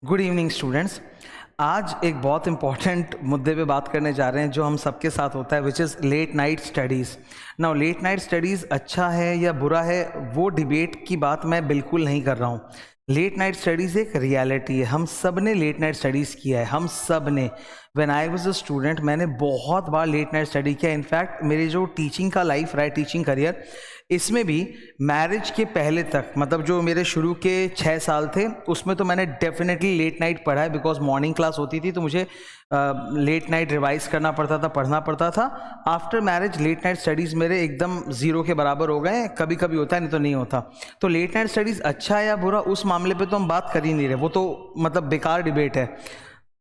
Good evening students. आज एक बहुत इंपॉर्टेंट मुद्दे पे बात करने जा रहे हैं जो हम सबके साथ होता है, which is late night studies. Now late night studies अच्छा है या बुरा है, वो डिबेट की बात मैं बिल्कुल नहीं कर रहा हूँ। लेट नाइट स्टडीज़ एक रियलिटी है। हम सब ने लेट नाइट स्टडीज़ किया है, हम सब ने। When I was a student मैंने बहुत बार लेट नाइट स्टडी किया। इनफैक्ट मेरी जो टीचिंग का लाइफ रहा है, टीचिंग करियर, इसमें भी मैरिज के पहले तक, मतलब जो मेरे शुरू के 6 साल थे उसमें तो मैंने डेफिनेटली लेट नाइट पढ़ा है। बिकॉज मॉर्निंग क्लास होती थी तो मुझे लेट नाइट रिवाइज करना पड़ता था, पढ़ना पड़ता था। After marriage late night studies मेरे एकदम ज़ीरो के बराबर हो गए। कभी कभी होता है, नहीं तो नहीं होता। तो लेट नाइट स्टडीज़ अच्छा है या बुरा, उस मामले पे तो हम बात कर ही नहीं रहे, वो तो मतलब बेकार डिबेट है।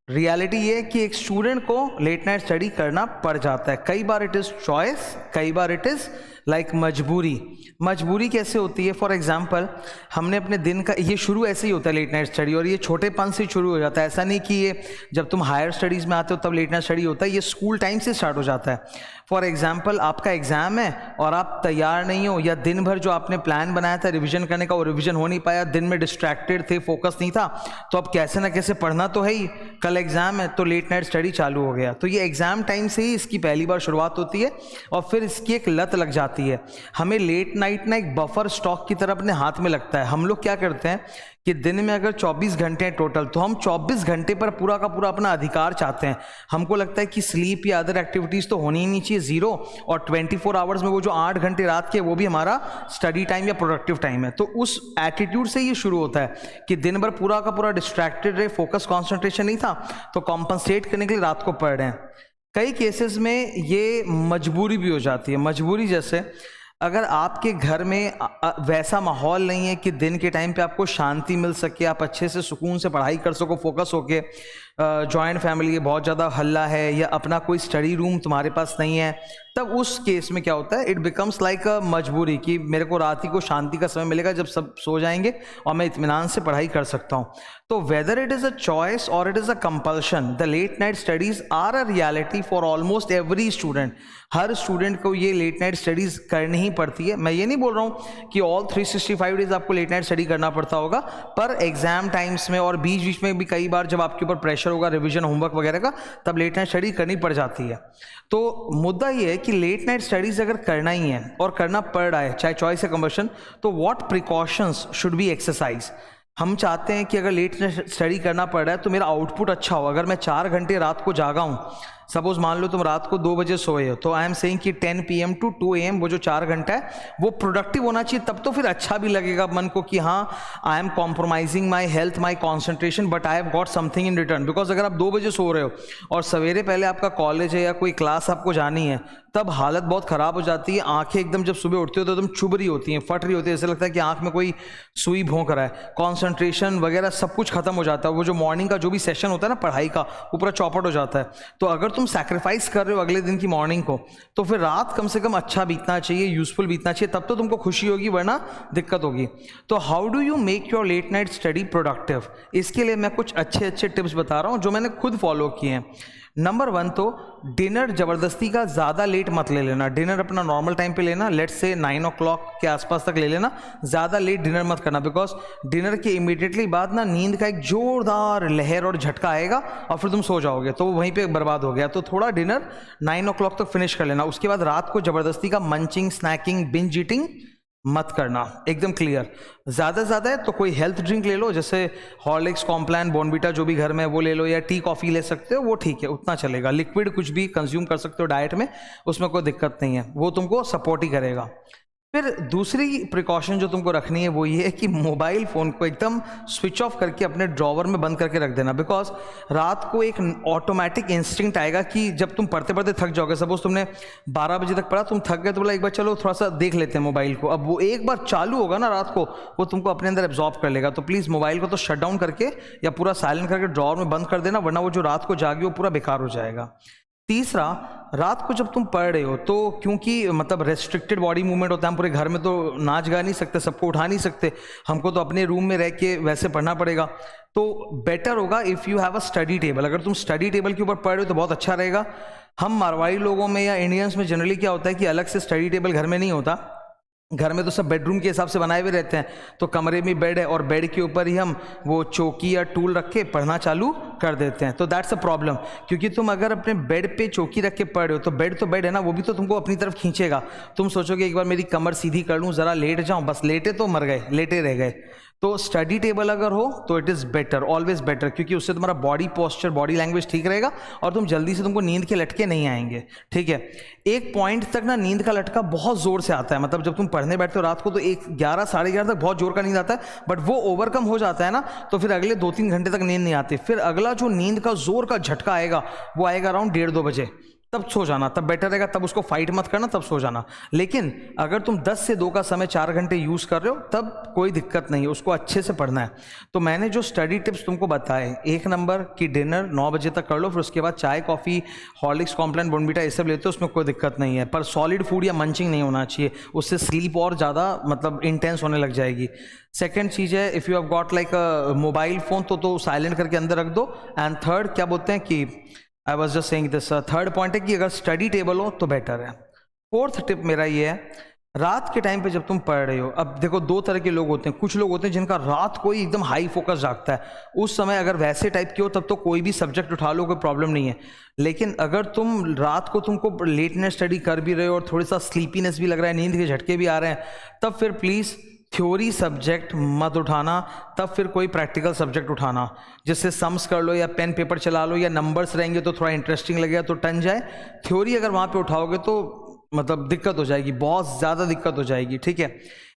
रियलिटी ये है कि एक स्टूडेंट को लेट नाइट स्टडी करना पड़ जाता है। कई बार इट इज़ चॉइस, कई बार इट इज़ लाइक मजबूरी। मजबूरी कैसे होती है? फॉर एग्जाम्पल, हमने अपने दिन का, ये शुरू ऐसे ही होता है लेट नाइट स्टडी, और ये छोटेपन से शुरू हो जाता है। ऐसा नहीं कि ये जब तुम हायर स्टडीज़ में आते हो तब लेट नाइट स्टडी होता है, ये स्कूल टाइम से स्टार्ट हो जाता है। फॉर एग्जाम्पल, आपका एग्जाम है और आप तैयार नहीं हो, या दिन भर जो आपने प्लान बनाया था रिविजन करने का वो रिविजन हो नहीं पाया, दिन में डिस्ट्रैक्टेड थे, फोकस नहीं था, तो अब कैसे ना कैसे पढ़ना तो है ही, कल एग्जाम है, तो लेट नाइट स्टडी चालू हो गया। तो ये एग्जाम टाइम से ही इसकी पहली बार शुरुआत होती है और फिर इसकी एक लत लग जाती है। हमें लेट नाइट ना एक बफर स्टॉक की तरह अपने हाथ में लगता है। हम लोग क्या करते हैं कि दिन में अगर 24 घंटे हैं टोटल, तो हम 24 घंटे पर पूरा का पूरा अपना अधिकार चाहते हैं। हमको लगता है कि स्लीप या अदर एक्टिविटीज़ तो होनी ही नहीं चाहिए, ज़ीरो, और 24 आवर्स में वो जो 8 घंटे रात के, वो भी हमारा स्टडी टाइम या प्रोडक्टिव टाइम है। तो उस एटीट्यूड से ये शुरू होता है कि दिन भर पूरा का पूरा डिस्ट्रैक्टेड रहे, फोकस कॉन्सेंट्रेशन नहीं था, तो कॉम्पनसेट करने के लिए रात को पढ़ रहे हैं। कई केसेस में ये मजबूरी भी हो जाती है। मजबूरी जैसे, अगर आपके घर में वैसा माहौल नहीं है कि दिन के टाइम पे आपको शांति मिल सके, आप अच्छे से सुकून से पढ़ाई कर सको, फोकस होके, जॉइंट फैमिली है, बहुत ज़्यादा हल्ला है, या अपना कोई स्टडी रूम तुम्हारे पास नहीं है, तब उस केस में क्या होता है, इट बिकम्स लाइक अ मजबूरी कि मेरे को रात ही को शांति का समय मिलेगा जब सब सो जाएंगे और मैं इत्मीनान से पढ़ाई कर सकता हूँ। तो whether it is a choice और it is a compulsion, the late night studies are a reality for almost every student. हर स्टूडेंट को ये लेट नाइट स्टडीज़ करनी ही पड़ती है। मैं ये नहीं बोल रहा हूँ कि ऑल 365 डेज आपको लेट नाइट स्टडी करना पड़ता होगा, पर एग्जाम टाइम्स में और बीच बीच में भी कई बार जब आपके ऊपर प्रेशर होगा रिविजन, होमवर्क वगैरह का, तब लेट नाइट स्टडी करनी पड़ जाती है। तो मुद्दा ये है कि लेट नाइट स्टडीज़ अगर करना ही है और करना पड़ रहा है, चाहे चॉइस या कंबशन, तो what precautions should be exercise. हम चाहते हैं कि अगर लेट नाइट स्टडी करना पड़ रहा है तो मेरा आउटपुट अच्छा हो। अगर मैं 4 घंटे रात को जागा हूँ, सपोज मान लो तुम रात को 2 बजे सोए हो, तो आई एम सेइंग कि 10 PM टू 2 AM वो जो 4 घंटा है वो प्रोडक्टिव होना चाहिए। तब तो फिर अच्छा भी लगेगा मन को कि हाँ, I am compromising my health, my concentration, but I have got something in return. Because अगर आप 2 बजे सो रहे हो और सवेरे पहले आपका कॉलेज है या कोई क्लास आपको जानी है, तब हालत बहुत ख़राब हो जाती है। आंखें एकदम जब सुबह उठती हो तो एकदम चुभ रही होती हैं, फट रही होती है, ऐसा लगता है कि आंख में कोई सुई भोंक रहा है। कॉन्सेंट्रेशन वगैरह सब कुछ खत्म हो जाता है। वो जो मॉर्निंग का जो भी सेशन होता है ना पढ़ाई का, वो पूरा चौपट हो जाता है। तो अगर तुम सैक्रिफाइस कर रहे हो अगले दिन की मॉर्निंग को, तो फिर रात कम से कम अच्छा बीतना चाहिए, यूजफुल बीतना चाहिए, तब तो तुमको खुशी होगी, वरना दिक्कत होगी। तो how do you make your late night study productive? इसके लिए मैं कुछ अच्छे अच्छे टिप्स बता रहा हूँ जो मैंने खुद फॉलो किए हैं। नंबर 1 तो डिनर ज़बरदस्ती का ज़्यादा लेट मत ले लेना। डिनर अपना नॉर्मल टाइम पे लेना, लेट्स से 9 o'clock के आसपास तक ले लेना। ज़्यादा लेट डिनर मत करना, बिकॉज डिनर के इमीडिएटली बाद ना नींद का एक जोरदार लहर और झटका आएगा और फिर तुम सो जाओगे, तो वहीं पे बर्बाद हो गया। तो थोड़ा डिनर 9 o'clock तक फिनिश कर लेना। उसके बाद रात को ज़बरदस्ती का मंचिंग, स्नैकिंग, बिंज ईटिंग मत करना, एकदम क्लियर। ज़्यादा ज़्यादा है तो कोई हेल्थ ड्रिंक ले लो, जैसे हॉर्लिक्स, कॉम्प्लान, बॉर्नविटा जो भी घर में है वो ले लो, या टी कॉफ़ी ले सकते हो, वो ठीक है, उतना चलेगा। लिक्विड कुछ भी कंज्यूम कर सकते हो डाइट में, उसमें कोई दिक्कत नहीं है, वो तुमको सपोर्ट ही करेगा। फिर दूसरी प्रिकॉशन जो तुमको रखनी है वो ये है कि मोबाइल फ़ोन को एकदम स्विच ऑफ करके अपने ड्रॉवर में बंद करके रख देना। बिकॉज रात को एक ऑटोमेटिक इंस्टिंक्ट आएगा कि जब तुम पढ़ते पढ़ते थक जाओगे, सपोज तुमने 12 बजे तक पढ़ा, तुम थक गए, तो बोला एक बार चलो थोड़ा सा देख लेते हैं मोबाइल को। अब वो एक बार चालू होगा ना रात को, वो तुमको अपने अंदर एब्जॉर्ब कर लेगा। तो प्लीज़ मोबाइल को तो शट डाउन करके या पूरा साइलेंट करके ड्रॉवर में बंद कर देना, वरना वो जो रात को जागी वो पूरा बेकार हो जाएगा। तीसरा, रात को जब तुम पढ़ रहे हो तो क्योंकि मतलब रेस्ट्रिक्टेड बॉडी मूवमेंट होता है, हम पूरे घर में तो नाच गा नहीं सकते, सबको उठा नहीं सकते, हमको तो अपने रूम में रह के वैसे पढ़ना पड़ेगा। तो बेटर होगा if you have a study table. अगर तुम स्टडी टेबल के ऊपर पढ़ रहे हो तो बहुत अच्छा रहेगा। हम मारवाड़ी लोगों में या इंडियंस में जनरली क्या होता है कि अलग से स्टडी टेबल घर में नहीं होता, घर में तो सब बेडरूम के हिसाब से बनाए हुए रहते हैं, तो कमरे में बेड है और बेड के ऊपर ही हम वो चौकी या टूल रख के पढ़ना चालू कर देते हैं। तो दैट्स अ प्रॉब्लम, क्योंकि तुम अगर अपने बेड पे चौकी रख के पढ़ रहे हो तो बेड है ना, वो भी तो तुमको अपनी तरफ खींचेगा। तुम सोचोगे एक बार मेरी कमर सीधी कर लूँ, ज़रा लेट जाऊँ, बस लेटे तो मर गए, लेटे रह गए। तो स्टडी टेबल अगर हो तो it is better, always better, क्योंकि उससे तुम्हारा बॉडी पोस्चर, बॉडी लैंग्वेज ठीक रहेगा और तुम जल्दी से तुमको नींद के लटके नहीं आएंगे। ठीक है, एक पॉइंट तक ना नींद का लटका बहुत ज़ोर से आता है, मतलब जब तुम पढ़ने बैठते हो रात को तो 11 साढ़े 11 तक बहुत जोर का नींद आता है, बट वो ओवरकम हो जाता है ना, तो फिर अगले 2-3 घंटे तक नींद नहीं आती। फिर अगला जो नींद का जोर का झटका आएगा वो आएगा अराउंड 1:30-2 बजे, तब सो जाना, तब बेटर रहेगा, तब उसको फाइट मत करना, तब सो जाना। लेकिन अगर तुम 10 से 2 का समय 4 घंटे यूज़ कर रहे हो तब कोई दिक्कत नहीं है, उसको अच्छे से पढ़ना है। तो मैंने जो स्टडी टिप्स तुमको बताए, 1 नंबर की डिनर 9 बजे तक कर लो, फिर उसके बाद चाय कॉफ़ी हॉर्लिक्स कॉम्प्लान बोर्नवीटा ये सब लेते हो, उसमें कोई दिक्कत नहीं है, पर सॉलिड फूड या मंचिंग नहीं होना चाहिए, उससे स्लीप और ज़्यादा मतलब इंटेंस होने लग जाएगी। सेकेंड चीज़ है, if you have got like a mobile phone तो साइलेंट करके अंदर रख दो। एंड थर्ड क्या बोलते हैं कि I was just saying this, third point है कि अगर स्टडी टेबल हो तो बेटर है। फोर्थ टिप मेरा ये है, रात के टाइम पे जब तुम पढ़ रहे हो, अब देखो 2 तरह के लोग होते हैं, कुछ लोग होते हैं जिनका रात को ही एकदम हाई फोकस जागता है, उस समय अगर वैसे टाइप के हो तब तो कोई भी सब्जेक्ट उठा लो, कोई प्रॉब्लम नहीं है। लेकिन अगर तुम रात को तुमको लेट नाइट स्टडी कर भी रहे हो और थोड़ा सा स्लीपीनेस भी लग रहा है, नींद के झटके भी आ रहे हैं, तब फिर प्लीज़ थ्योरी सब्जेक्ट मत उठाना, तब फिर कोई प्रैक्टिकल सब्जेक्ट उठाना, जिससे सम्स कर लो या पेन पेपर चला लो, या नंबर्स रहेंगे तो थोड़ा इंटरेस्टिंग लगेगा तो टन जाए। थ्योरी अगर वहाँ पे उठाओगे तो मतलब दिक्कत हो जाएगी, बहुत ज़्यादा दिक्कत हो जाएगी। ठीक है,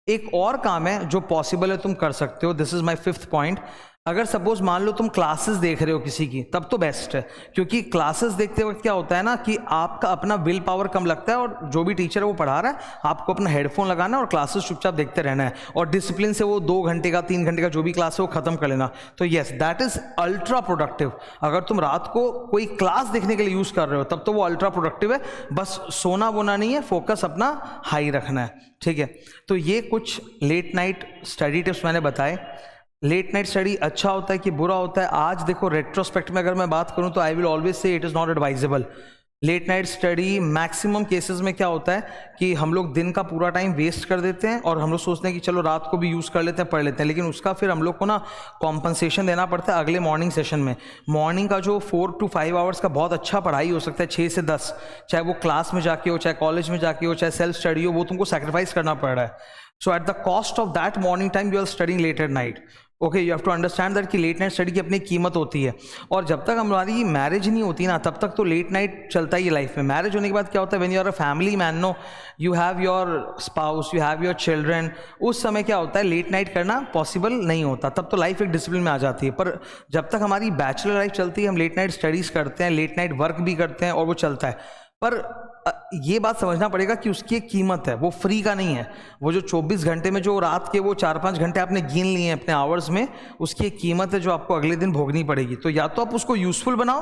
एक और काम है जो पॉसिबल है तुम कर सकते हो, this is my 5th point. अगर सपोज मान लो तुम क्लासेस देख रहे हो किसी की, तब तो बेस्ट है, क्योंकि क्लासेस देखते वक्त क्या होता है ना कि आपका अपना विल पावर कम लगता है, और जो भी टीचर है वो पढ़ा रहा है, आपको अपना हेडफोन लगाना है और क्लासेस चुपचाप देखते रहना है, और डिसिप्लिन से वो 2 घंटे का 3 घंटे का जो भी क्लास है वो खत्म कर लेना। तो yes, that is ultra productive. अगर तुम रात को कोई क्लास देखने के लिए यूज़ कर रहे हो तब तो वो अल्ट्रा प्रोडक्टिव है, बस सोना वोना नहीं है, फोकस अपना हाई रखना है। ठीक है, तो ये कुछ लेट नाइट स्टडी टिप्स मैंने बताए। लेट नाइट स्टडी अच्छा होता है कि बुरा होता है? आज देखो रेट्रोस्पेक्ट में अगर मैं बात करूं तो I will always say it is not advisable. Late night study maximum cases में क्या होता है कि हम लोग दिन का पूरा टाइम वेस्ट कर देते हैं और हम लोग सोचते हैं कि चलो रात को भी यूज़ कर लेते हैं, पढ़ लेते हैं, लेकिन उसका फिर हम लोग को ना कॉम्पनसेशन देना पड़ता है अगले मॉर्निंग सेशन में। मॉर्निंग का जो 4 to 5 आवर्स का बहुत अच्छा पढ़ाई हो सकता है, 6 से 10, चाहे वो क्लास में जाके हो, चाहे कॉलेज में जाके हो, चाहे सेल्फ स्टडी हो, वो तुमको सेक्रीफाइस करना पड़ रहा है। So at the cost of that morning time you are studying late at night. Okay, you have to understand that कि लेट नाइट स्टडी की अपनी कीमत होती है, और जब तक हमारी मैरिज नहीं होती ना तब तक तो लेट नाइट चलता ही है लाइफ में। मैरिज होने के बाद क्या होता है, when you are a family man, no, you have your spouse, you have your children, उस समय क्या होता है लेट नाइट करना पॉसिबल नहीं होता, तब तो लाइफ एक डिसिप्लिन में आ जाती है। पर जब तक हमारी बैचलर लाइफ चलती है हम लेट नाइट स्टडीज़ करते हैं, लेट नाइट वर्क भी करते हैं और वो चलता है। पर ये बात समझना पड़ेगा कि उसकी एक कीमत है, वो फ्री का नहीं है। वो जो 24 घंटे में जो रात के वो 4-5 घंटे आपने गिन लिए हैं अपने आवर्स में, उसकी एक कीमत है जो आपको अगले दिन भोगनी पड़ेगी। तो या तो आप उसको यूजफुल बनाओ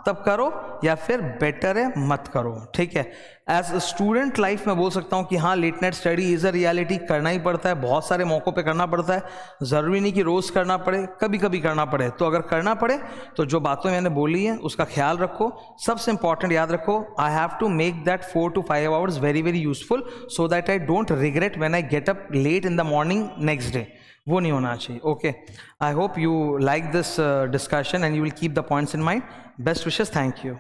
तब करो, या फिर बेटर है मत करो। ठीक है, एज स्टूडेंट लाइफ में बोल सकता हूँ कि हाँ, late night study is a reality, करना ही पड़ता है, बहुत सारे मौक़ों पे करना पड़ता है, ज़रूरी नहीं कि रोज़ करना पड़े, कभी कभी करना पड़े। तो अगर करना पड़े तो जो बातें मैंने बोली हैं उसका ख्याल रखो। सबसे इंपॉर्टेंट याद रखो, I have to make that 4 to 5 hours very very useful so that I don't regret when I get up late in the morning next day. वो नहीं होना चाहिए। Okay, I hope you like this discussion and you will keep the points in mind. Best wishes, thank you.